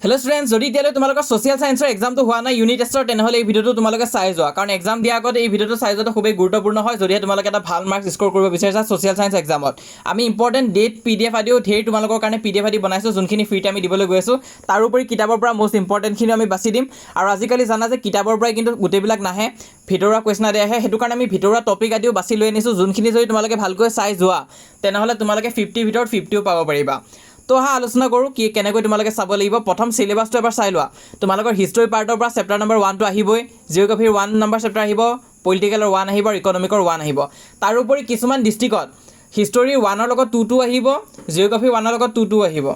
Hello students যদি এতিয়ালৈ তোমালোকৰ সোশ্যাল সায়েন্সৰ এক্সামটো হোৱা নাই ইউনিট টেষ্টৰ তেনেহলে এই ভিডিওটো তোমালোকে চাই যোৱা কাৰণ এক্সাম দিয়া আগত এই ভিডিওটো চাই যোৱাটো খুবেই গুৰুত্বপূৰ্ণ হয় যদি তোমালোকে এটা ভাল মাৰ্কস স্কোৰ কৰিব বিচাৰিছা সোশ্যাল সায়েন্স এক্সামত আমি ইম্পৰ্টেন্ট ডেট পিডিএফ আদিও ধেৰ তোমালোকৰ কাৰণে পিডিএফ আদি বনাইছো যোনখিনি ফ্ৰীতে আমি দিবলৈ গৈ আছো তাৰ উপৰি কিতাপৰ পৰা মোস্ট ইম্পৰ্টেন্ট খিনি আমি বাছি দিম আৰু আজিকালি জানা যে কিতাপৰ পৰাই কিন্তু গোটেইবিলাক নাহে ভিতৰুৱা কোৱেশ্চন আদি আহে হেতু কাৰণে আমি ভিতৰুৱা টপিক আদিও বাছি লৈ আনিছো যোনখিনি যদি তোমালোকে ভালকৈ চাই যোৱা তেনেহলে তোমালোকে 50 ভিতৰত 50ও পাব পাৰিবা তো হা আলোচনা কৰো কি কেনেকৈ তোমালোকে চাব লাগিব প্ৰথম সিলেবাসটো এবাৰ চাই লোৱা তোমালোকৰ হিষ্টৰী পাৰ্টৰ পৰা চেপ্টাৰ নম্বৰ 1 টো আহিবই জিওগ্ৰাফিৰ 1 নম্বৰ চেপ্টাৰ আহিব পলিটিকেলৰ 1 আহিব আৰু ইকনমিকৰ 1 আহিব তাৰ উপৰি কিছুমান ডিস্ট্ৰিক্টত হিষ্টৰী 1 ৰ লগত 2 টো আহিব জিওগ্ৰাফি 1 ৰ লগত 2 টো আহিব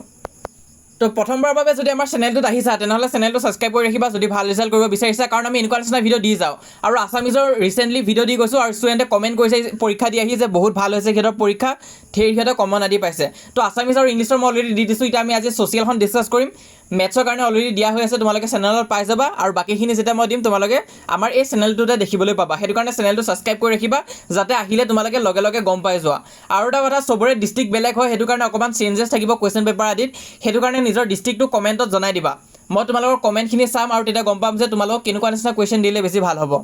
তো প্ৰথমবাৰৰ বাবে যদি আমাৰ চেনেলটোত আহিছা তেনেহলে চেনেলটো সাবস্ক্ৰাইব কৰি ৰাখিবা যদি ভাল ৰিজাল্ট কৰিব বিচাৰিছা কাৰণ আমি এনেকুৱা নিচিনা ভিডিও দি যাও আৰু আসামিজৰ ৰিসেন্টলি ভিডিও দি গৈছো আৰু ষ্টুডেণ্টে কমেন্ট কৰিছে পৰীক্ষা দি আহি যে বহুত ভাল হৈছে হেতৰ পৰীক্ষা ধেৰ হেতৰ কমন আদি পাইছে তো আসামিজ আৰু ইংলিছৰ মই অলৰেডি দি দিছো এটা আমি আজি সোশ্যালখন ডিসকাস কৰিম মেথছৰ কাৰণে অলৰেডি দিয়া হৈ আছে তোমালোকে চেনেলত পাই যাবা আৰু বাকিখিনি যেটা মই দিম তোমালোকে আমাৰ এই চেনেলটোতে দেখিবলৈ পাবা হেতু কাৰণে চেনেলটো সাবস্ক্ৰাইব কৰি ৰাখিবা যাতে আহিলে তোমালোকে লগে লগে গম পাই যোৱা আৰু এটা কথা সবৰে ডিস্ট্ৰিক্ট বেলেগ হয় হেতু কাৰণে অকমান চেঞ্জেস থাকিব কোৱেশ্চন পেপাৰ আদিত হেতু কাৰণে নিজৰ ডিস্ট্ৰিক্টটো কমেন্টত জনাই দিবা মই তোমালোকৰ কমেন্টখিনি চাম আৰু তেতিয়া গম পাম যে তোমালোক কেনেকুৱা নিচিনা কোৱেশ্চন দিলে বেছি ভাল হ'ব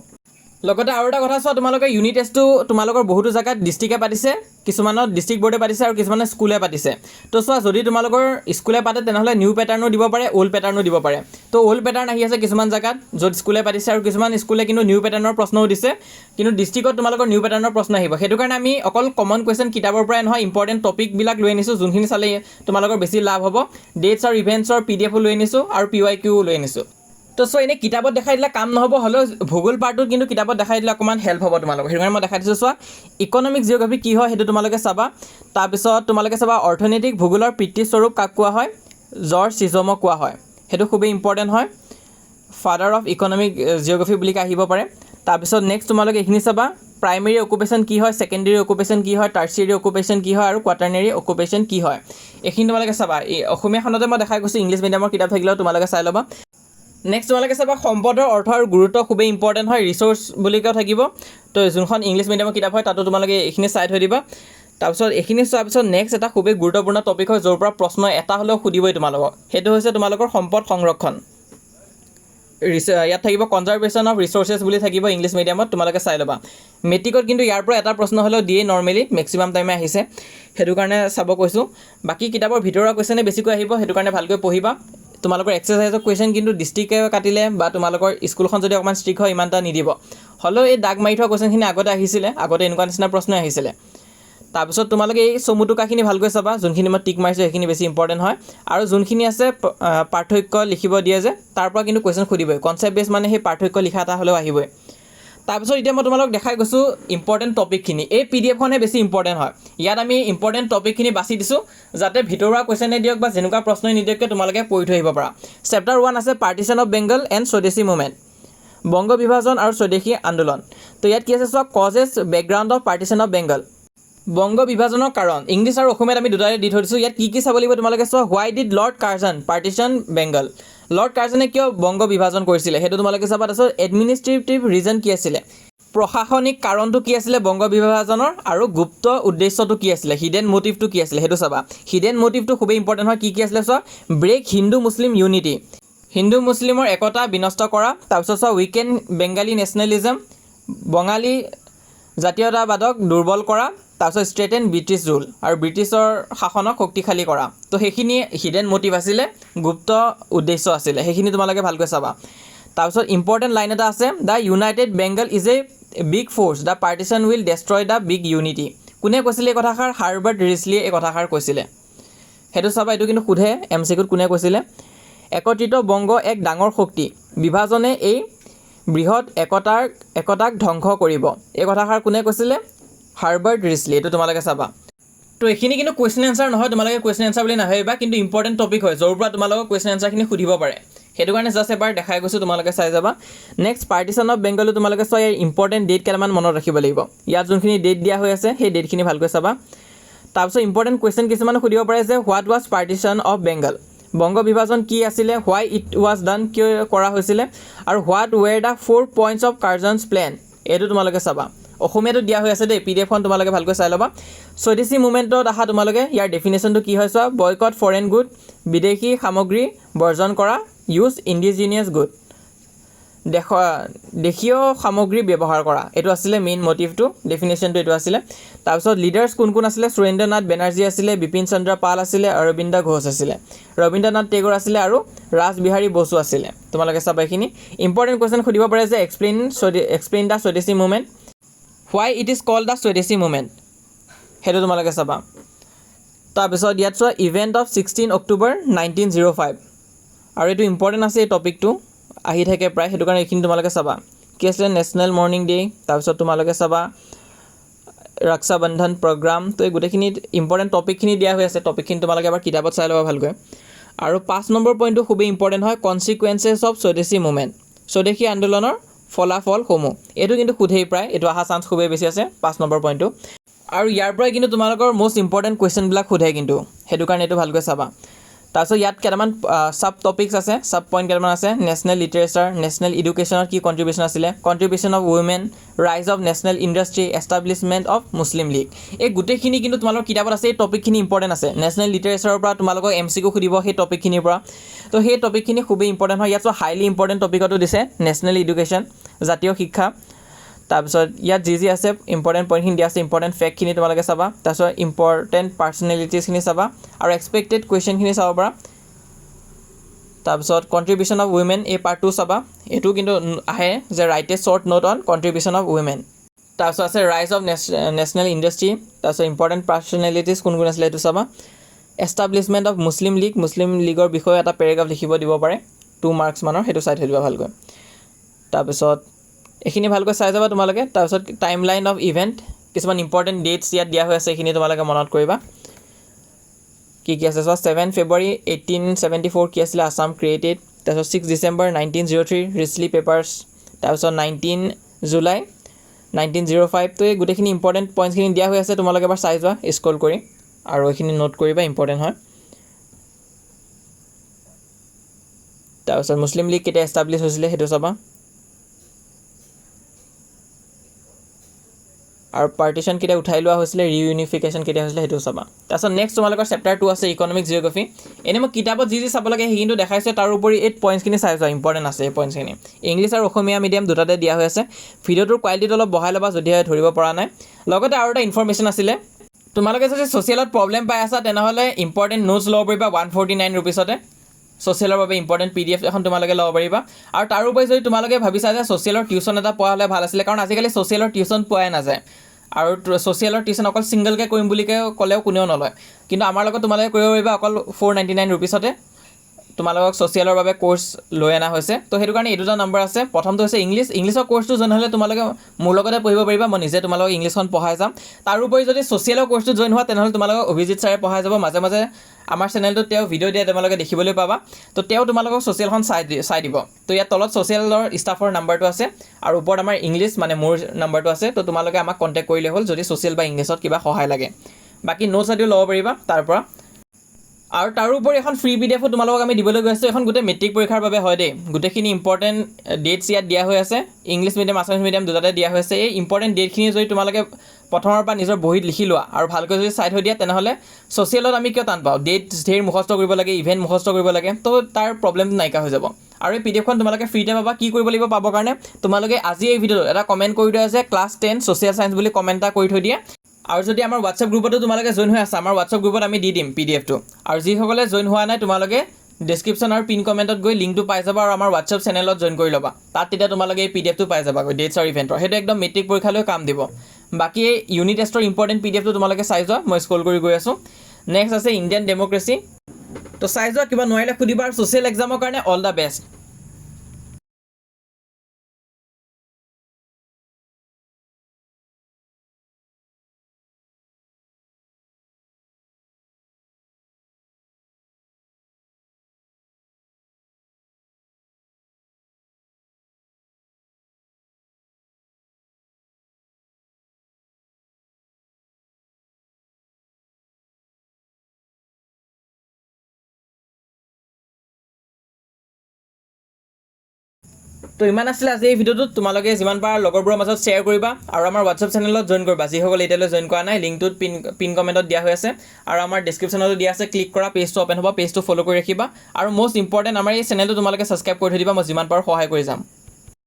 লগতে আৰু এটা কথা চোৱা তোমালোকে ইউনিট টেষ্টটো তোমালোকৰ বহুতো জায়গাত ডিস্ট্ৰিক্টে পাতিছে কিছুমানত ডিস্ট্ৰিক্ট বোৰ্ডে পাতিছে আৰু কিছুমানে স্কুলে পাতিছে তো চোৱা যদি তোমালোকৰ স্কুলে পাতে তেনেহলে নিউ প্যাটাৰ্ণও দিব পাৰে ওল্ড প্যাটাৰ্ণও দিব পাৰে তো ওল্ড প্যাটাৰ্ণ আহি আছে কিছুমান জায়গাত য'ত স্কুলে পাতিছে আৰু কিছুমান স্কুলে কিন্তু নিউ প্যাটাৰ্ণৰ প্ৰশ্নও দিছে কিন্তু ডিস্ট্ৰিক্টত তোমালোকৰ নিউ প্যাটাৰ্ণৰ প্ৰশ্ন আহিব হেতু কাৰণে আমি অকল কমন কোৱেশ্চন কিতাপৰ পৰাই নহয় ইম্পৰ্টেন্ট টপিক বিলাক লৈ আনিছো যোনখিনি চালে তোমালোকৰ বেছি লাভ হ'ব ডেটছ আৰু ইভেন্টছৰ পিডিএফও লৈ আনিছো আৰু পিৱাইকিউ লৈ আনিছো তো সো এনে কিতাপত দেখাই দিলে কাম নহব হলো ভূগোল পাৰ্টত কিন্তু কিতাপত দেখাই দিলে অকমান হেল্প হ'ব তোমালোকৰ হেতু কাৰণে মই দেখাই দিছো চোৱা ইকনমিক জিওগ্ৰাফি কি হয় হেতু তোমালোকে চাবা তাৰ পিছত তোমালোকে চাবা অৰ্থনৈতিক ভূগোলৰ পিতৃ স্বৰূপ কাক কোৱা হয় জৰ্জ চিজমক কোৱা হয় হেতু খুবেই ইম্পৰ্টেন্ট হয় ফাদাৰ অফ ইকনমিক জিওগ্ৰাফি বুলি আহিব পাৰে তাৰ পিছত নেক্সট তোমালোকে এইখিনি চাবা প্ৰাইমেৰী অকুপেশন কি হয় সেকেন্ডাৰী অকুপেশন কি হয় টাৰ্চিয়াৰী অকুপেশন কি হয় আৰু কোৱাটাৰনাৰী অকুপেশন কি হয় এইখিনি তোমালোকে চাবা এই অসমীয়াখনতে মই দেখাই গৈছো ইংলিছ মিডিয়ামৰ কিতাপ থাকিলেও তোমালোকে চাই ল'বা নেক্সট তোমালোকে চাবা সম্পদৰ অৰ্থ আৰু গুৰুত্ব খুবেই ইম্পৰ্টেন্ট হয় ৰিসোৰ্স বুলি কোৱা থাকিব তো যোনখন ইংলিছ মিডিয়ামৰ কিতাপ হয় তাতো তোমালোকে এইখিনি চাই থৈ দিবা তাৰপিছত এইখিনি চোৱাৰ পিছত নেক্সট এটা খুবেই গুৰুত্বপূৰ্ণ টপিক হয় য'ৰ পৰা প্ৰশ্ন এটা হলেও সুধিবই তোমালোকক হেতু হৈছে তোমালোকৰ সম্পদ সংৰক্ষণ ইয়াত থাকিব কনজাৰভেশ্যন অফ ৰিসোৰ্সেছ বুলি থাকিব ইংলিছ মিডিয়ামত তোমালোকে চাই ল'বা মেট্ৰিকত কিন্তু ইয়াৰ পৰা এটা প্ৰশ্ন হলেও দিয়ে নৰমালি মেক্সিমাম টাইমে আহিছে হেতু কাৰণে চাব কৈছো বাকি কিতাপৰ ভিতৰুৱা কোৱেশ্চনে বেছিকৈ আহিব হেতু কাৰণে ভালকৈ পঢ়িবা তোমালোকৰ এক্সাৰসাইজৰ কোৱেশ্চন কিন্তু ডিস্ট্ৰিক্টে কাটিলে বা তোমালোকৰ স্কুলখন যদি অকমান ষ্ট্ৰিক্ট হয় ইমানটা নিদিব হলো এই দাগ মাৰি থোৱা কোৱেশ্চনখিনি আগতে আহিছিলে আগতে এনেকুৱা নিচিনা প্ৰশ্ন আহিছিলে তাৰপিছত তোমালোকে এই চমুটুকাখিনি ভালকৈ চাবা যোনখিনি মই টিক মাৰিছো সেইখিনি বেছি ইম্পৰ্টেন্ট হয় আৰু যোনখিনি আছে পাৰ্থক্য লিখিব দিয়ে যে তাৰ পৰা কিন্তু কোৱেশ্চন খুদিবই কনসেপ্ট বেস মানে সেই পাৰ্থক্য লিখা এটা হলেও আহিবই তাৰপিছত এতিয়া মই তোমালোক দেখাই গৈছো ইম্পৰ্টেন্ট টপিকখিনি এই পিডিএফ খনে বেছি ইম্পৰ্টেন্ট হয় ইয়াত আমি ইম্পৰ্টেন্ট টপিকখিনি বাছি দিছো যাতে ভিতৰুৱা কোৱেশ্চনে দিয়ক বা যেনেকুৱা প্ৰশ্নই নিদিয়ক তোমালোকে পঢ়ি থৈ আহিব পাৰা চেপ্টাৰ 1 আছে partition of Bengal and Swadeshi movement বংগ বিভাজন আৰু স্বদেশী আন্দোলন তো ইয়াত কি আছে চোৱা causes background of partition of Bengal বংগ বিভাজনৰ কাৰণ ইংলিছ আৰু অসমীয়াত আমি দুটাই দি থৈ দিছো ইয়াত কি চাব লাগিব তোমালোকে চোৱা why did lord Curzon partition Bengal lord কাৰ্জনে কিয় বংগ বিভাজন কৰিছিলে হেতু তোমালোকে চাবা তাৰছত এডমিনিষ্ট্ৰেটিভ ৰিজন কি আছিল প্ৰশাসনিক কাৰণটো কি আছিল বংগ বিভাজনৰ আৰু গুপ্ত উদ্দেশ্যটো কি আছিল হিডেন মোটিভটো কি আছিল হেতু চাবা হিডেন মোটিভটো খুবেই ইম্পৰ্টেন্ট হয় কি আছিল চোৱা ব্ৰেক হিন্দু মুছলিম ইউনিটি হিন্দু মুছলিমৰ একতা বিনষ্ট কৰা তাৰপিছত চোৱা উইকেন বেংগালী নেশ্যনেলিজম বঙালী জাতীয়তাবাদক দুৰ্বল কৰা তাৰপিছত ষ্ট্ৰেটেন ব্ৰিটিছ ৰুল আৰু ব্ৰিটিছৰ শাসনক শক্তিশালী কৰা তো সেইখিনি হিডেন মোটিভ আছিলে গুপ্ত উদ্দেশ্য আছিলে সেইখিনি তোমালোকে ভালকৈ চাবা তাৰপিছত ইম্পৰ্টেন্ট লাইন এটা আছে the united Bengal is a big force the partition will destroy the big unity কোনে কৈছিলে এই কথাষাৰ হাৰ্বাৰ্ট ৰিছলিয়ে এই কথাষাৰ কৈছিলে হেতু চাবা এইটো কিন্তু সোধে এমচিকিউত কোনে কৈছিলে একত্ৰিত বংগ এক ডাঙৰ শক্তি বিভাজনে এই বৃহৎ একতাক ধ্বংস কৰিব এই কথাষাৰ কোনে কৈছিলে হাৰ্বাৰ্ট ৰিছলি এটো তোমালোকে চাবা তো এখিনি কিন্তু কোৱেশ্চন আনসাৰ নহয় তোমালোকে কোৱেশ্চন আনসাৰ বুলি নাভাবিবা কিন্তু ইম্পৰ্টেন্ট টপিক হয় য'ৰ পৰা তোমালোকক কোৱেশ্চন আনসাৰখিনি সুধিব পাৰে হেতু কাৰণে জাস্ট এবাৰ দেখাই গৈছো তোমালোকে চাই যাবা নেক্সট পাৰ্টিশন অফ বেংগল তোমালোকে চোৱা ইয়াৰ ইম্পৰ্টেন্ট ডেট কেইটামান মনত ৰাখিব লাগিব ইয়াত যোনখিনি ডেট দিয়া হৈ আছে সেই ডেটখিনি ভালকৈ চাবা তাৰপিছত ইম্পৰ্টেন্ট কোৱেশ্চন কিছুমান সুধিব পাৰে যে what was partition of Bengal বংগ বিভাজন কি আছিলে হোৱাই ইট ৱাজ ডান কিয় কৰা হৈছিলে আৰু what were the 4 points of Curzon's plan এটো তোমালোকে চাবা অসমীয়াটো দিয়া হৈ আছে দেই, PDF খন তোমালোকে ভালকৈ চাই ল'বা। স্বদেশী মুভমেণ্টত আহা তোমালোকে ইয়াৰ ডেফিনেশ্যনটো কি হয় চোৱা, বয়কট ফৰেন গুড, বিদেশী সামগ্ৰী বৰ্জন কৰা, ইউজ ইণ্ডিজিনিয়াছ গুড, দেশীয় সামগ্ৰী ব্যৱহাৰ কৰা, এইটো আছিলে মেইন মটিভটো, ডেফিনেশ্যনটো এইটো আছিলে। তাৰপিছত লিডাৰ্ছ কোন কোন আছিলে, সুৰেন্দ্ৰ নাথ বেনাৰ্জী আছিলে, বিপিন চন্দ্ৰ পাল আছিলে, অৰবিন্দ ঘোষ আছিলে, ৰবীন্দ্ৰনাথ টেগৰ আছিলে আৰু ৰাজ বিহাৰী বসু আছিলে। তোমালোকে চাবা এইখিনি ইম্পৰ্টেণ্ট কুৱেশ্যন সুধিব পাৰে যে explain the Swadeshi movement, why it is called the Swadeshi movement, সেইটো তোমালোকে চাবা। তাৰপিছত ইয়াত চোৱা ইভেণ্ট অফ 16 অক্টোবৰ 1905, আৰু এইটো ইম্পৰ্টেণ্ট আছে, এই টপিকটো আহি থাকে প্ৰায়, সেইটো কাৰণে এইখিনি তোমালোকে চাবা। কি আছিলে, নেশ্যনেল মৰ্ণিং ডে', তাৰপিছত তোমালোকে চাবা ৰক্ষা বন্ধন প্ৰগ্ৰাম, তো এই গোটেইখিনিত ইম্পৰ্টেণ্ট টপিকখিনি দিয়া হৈ আছে, টপিকখিনি তোমালোকে এবাৰ কিতাপত চাই ল'বা ভালকৈ। আৰু 5 নম্বৰ পইণ্টটো খুবেই ইম্পৰ্টেণ্ট হয়, কনচিকুৱেঞ্চেছ অফ স্বদেশী মুভমেণ্ট, স্বদেশী আন্দোলনৰ ফলাফলসমূহ, এইটো কিন্তু সোধেই প্ৰায়, এইটো অহা চান্স খুবেই বেছি আছে 5 নম্বৰ পইণ্টটো। আৰু ইয়াৰ পৰাই কিন্তু তোমালোকৰ মষ্ট ইম্পৰ্টেণ্ট কুৱেশ্যনবিলাক সোধে কিন্তু, সেইটো কাৰণে এইটো ভালকৈ চাবা। তাৰপিছত ইয়াত কেইটামান চাব টপিকছ আছে, চাব পইণ্ট কেইটামান আছে, নেশ্যনেল লিটাৰেচাৰ, নেশ্যনেল এডুকেশ্যনৰ কি কণ্ট্ৰিবিউশ্যন আছিলে, কণ্ট্ৰিবিউশ্যন অফ উইমেন, ৰাইজ of national industry, establishment of Muslim league, এই গোটেইখিনি কিন্তু তোমালোকৰ কিতাপত আছে, এই টপিকখিনি ইম্পৰ্টেণ্ট আছে। নেশ্যনেল লিটাৰেচাৰৰ পৰা তোমালোকক MCQ সুধিব সেই টপিকখিনিৰ পৰা, তো সেই টপিকখিনি খুবেই ইম্পৰ্টেণ্ট হয়। ইয়াত হাইলি ইম্পৰ্টেণ্ট টপিকতো দিছে, নেশ্যনেল এডুকেশ্যন, জাতীয় শিক্ষা। তাৰপিছত ইয়াত যি আছে ইম্পৰ্টেণ্ট পইণ্টখিনি দিয়া আছে, ইম্পৰ্টেণ্ট ফেক্টখিনি তোমালোকে চাবা, তাৰপিছত ইম্পৰ্টেণ্ট পাৰ্চনেলিটিজখিনি চাবা, আৰু এক্সপেক্টেড কুৱেশ্যনখিনি চাব পাৰা। তাৰপিছত কণ্ট্ৰিবিউশ্যন অফ উইমেন, এই পাৰ্টটো চাবা, এইটো কিন্তু আহে যে right A short note on contribution of women. তাৰপিছত আছে ৰাইজ অফ নেশ্যনেল ইণ্ডাষ্ট্ৰী, তাৰপিছত ইম্পৰ্টেণ্ট পাৰ্চনেলিটিজ কোন কোন আছিলে এইটো চাবা। এষ্টাব্লিছমেণ্ট অফ মুছলিম লীগৰ বিষয়ে এটা পেৰেগ্ৰাফ লিখিব দিব পাৰে 2 মাৰ্কছ মানৰ, সেইটো চাই থৈ দিবা ভালকৈ। তাৰপিছত এইখিনি ভালকৈ চাই যাবা তোমালোকে। তাৰপিছত টাইম লাইন অফ ইভেণ্ট, কিছুমান ইম্পৰ্টেণ্ট ডেটছ ইয়াত দিয়া হৈ আছে, এইখিনি তোমালোকে মনত কৰিবা। কি আছে চোৱা, 7 ফেব্ৰুৱাৰী 1874 কি আছিলে, আছাম ক্ৰিয়েটেড, তাৰপিছত 6 ডিচেম্বৰ 1903 ৰিছলি পেপাৰ্ছ, তাৰপিছত 19 জুলাই 1905, তো এই গোটেইখিনি ইম্পৰ্টেণ্ট পইণ্টছখিনি দিয়া হৈ আছে, তোমালোকে এবাৰ চাই যোৱা স্ক্ৰল কৰি, আৰু এইখিনি নোট কৰিবা, ইম্পৰ্টেণ্ট হয়। তাৰপিছত মুছলিম লীগ কেতিয়া এষ্টাব্লিছ হৈছিলে সেইটো চাবা, আৰু পাৰ্টিশ্যন কেতিয়া উঠাই লোৱা হৈছিলে, ৰিইউনিফিকেশ্যন কেতিয়া হৈছিলে সেইটো চাবা। তাৰপিছত নেক্সট তোমালোকৰ চেপ্টাৰ 2 আছে ইকনমিক জিঅ'গ্ৰাফী। এনেই মই কিতাপত যি চাব লাগে সেইখিনিতো দেখাইছে, তাৰোপৰি এই পইণ্টছখিনি চাই যোৱা, ইম্পৰ্টেণ্ট আছে এই পইণ্টছখিনি। ইংলিছ আৰু অসমীয়া মিডিয়াম দুটাতে দিয়া হৈ আছে। ভিডিঅ'টোৰ কোৱালিটিটো অলপ বঢ়াই ল'বা যদিহে ধৰিব পৰা নাই। লগতে আৰু এটা ইনফৰমেশ্যন আছিলে, তোমালোকে যদি ছ'চিয়েলত প্ৰব্লেম পাই আছা তেনেহ'লে ইম্পৰ্টেণ্ট নোটছ ল'ব পাৰিবা 149 ৰুপিছতে। ছ'চিয়েলৰ বাবে ইম্পৰ্টেণ্ট PDF এখন তোমালোকে ল'ব পাৰিবা। আৰু তাৰোপৰি যদি তোমালোকে ভাবিছা যে ছ'চিয়েলৰ টিউশ্যন এটা পোৱা হ'লে ভাল আছিলে, কাৰণ আজিকালি ছ'চিয়েলৰ টিউশ্যন পোৱাই নাযায়, আৰু ছ'চিয়েলৰ টিউশ্যন অকল ছিংগলকৈ কৰিম বুলি ক'লেও কোনেও নলয়, কিন্তু আমাৰ লগত তোমালোকে কৰিব পাৰিবা অকল 499 ৰুপিছতে। তোমালোকক ছ'চিয়েলৰ বাবে কোৰ্চ লৈ অনা হৈছে, তো সেইটো কাৰণে এই দুটা নম্বৰ আছে। প্ৰথমটো হৈছে ইংলিছৰ কোৰ্চটো জইন হ'লে তোমালোকে মোৰ লগতে পঢ়িব পাৰিবা, মই নিজে তোমালোকক ইংলিছখন পঢ়াই যাম। তাৰোপৰি যদি ছ'চিয়েলৰ কোৰ্চটো জইন হোৱা তেনেহ'লে তোমালোকক অভিজিত ছাৰে পঢ়াই যাব, মাজে মাজে আমাৰ চেনেলটোত তেওঁ ভিডিঅ' দিয়ে তোমালোকে দেখিবলৈ পাবা, তো তেওঁ তোমালোকক ছ'চিয়েলখন চাই দিব। তো ইয়াত তলত ছ'চিয়েলৰ ষ্টাফৰ নাম্বাৰটো আছে, আৰু ওপৰত আমাৰ ইংলিছ মানে মোৰ নাম্বাৰটো আছে, তো তোমালোকে আমাক কণ্টেক্ট কৰিলে হ'ল যদি ছ'চিয়েল বা ইংলিছত কিবা সহায় লাগে। বাকী নোটছ আদিও ল'ব পাৰিবা তাৰ পৰা। আৰু তাৰোপৰি এখন ফ্ৰী PDF তোমালোকক আমি দিবলৈ গৈ আছোঁ, এখন গোটেই মেট্ৰিক পৰীক্ষাৰ বাবে হয় দেই। গোটেইখিনি ইম্পৰ্টেণ্ট ডেটছ ইয়াত দিয়া হৈ আছে, ইংলিছ মিডিয়াম আছামিছ মিডিয়াম দুটাতে দিয়া হৈ আছে। এই ইম্পৰ্টেণ্ট ডেটখিনি যদি তোমালোকে প্ৰথমৰ পৰা নিজৰ বহীত লিখি লোৱা আৰু ভালকৈ যদি চাই থৈ দিয়া, তেনেহ'লে ছ'চিয়েলত আমি কিয় টান পাওঁ, ডেটছ ধেৰ মুখস্থ কৰিব লাগে, ইভেণ্ট মুখস্থ কৰিব লাগে, তো তাৰ প্ৰব্লেমটো নাইকিয়া হৈ যাব। আৰু এই PDFখন তোমালোকে ফ্ৰীতে পাবা। কি কৰিব লাগিব পাবৰ কাৰণে, তোমালোকে আজি এই ভিডিঅ'টো এটা কমেণ্ট কৰি দিয়া যে ক্লাছ 10 ছ'চিয়েল ছায়েন্স বুলি কমেণ্ট এটা কৰি থৈ দিয়ে। আৰু যদি আমাৰ হোৱাটছএপ গ্ৰুপতো তোমালোকে জইন হৈ আছা, আমাৰ হোৱাটছএপ গ্ৰুপত আমি দি দিম PDFটো। আৰু যিসকলে জইন হোৱা নাই তোমালোকে ডেছক্ৰিপশ্যন আৰু পিন কমেণ্টত গৈ লিংকটো পাই যাবা, আৰু আমাৰ হোৱাটছএপ চেনেলত জইন কৰি ল'বা। তাত তেতিয়া তোমালোকে এই PDFটো পাই যাবা ডেটছ আৰু ইভেণ্টৰ, সেইটো একদম মেট্ৰিক পৰীক্ষালৈ কাম দিব। বাকী এই ইউনিট টেষ্টৰ ইম্পৰ্টেণ্ট PDFটো তোমালোকে চাই যোৱা, মই স্ক্ৰল কৰি গৈ আছোঁ। নেক্সট আছে ইণ্ডিয়ান ডেম'ক্ৰেচি, তো চাই যোৱা, কিবা নোৱাৰিলে সুধিবা। আৰু ছ'চিয়েল এক্সামৰ কাৰণে অল দ্য বেষ্ট। তো ইমান আছিলে আজি এই ভিডিঅ'টোত তোমালোকে যিমান পাৰা লগৰবোৰৰ মাজত শ্বেয়াৰ কৰিবা আৰু আমাৰ হোৱাটছআপ চেনেলত জইন কৰিবা যিসকলে এতিয়ালৈ জইন কৰা নাই লিংকটোত পিন কমেণ্টত দিয়া হৈ আছে আৰু আমাৰ ডেছক্ৰিপশ্যনতো দিয়া আছে ক্লিক কৰা পেজটো অ'পেন হ'ব পেজটো ফ'ল' কৰি ৰাখিবা আৰু মষ্ট ইম্পৰ্টেণ্ট আমাৰ এই চেনেলটো তোমালোকে ছাবস্ক্ৰাইব কৰি থৈ দিবা মই যিমান পাৰোঁ সহায় কৰি যাম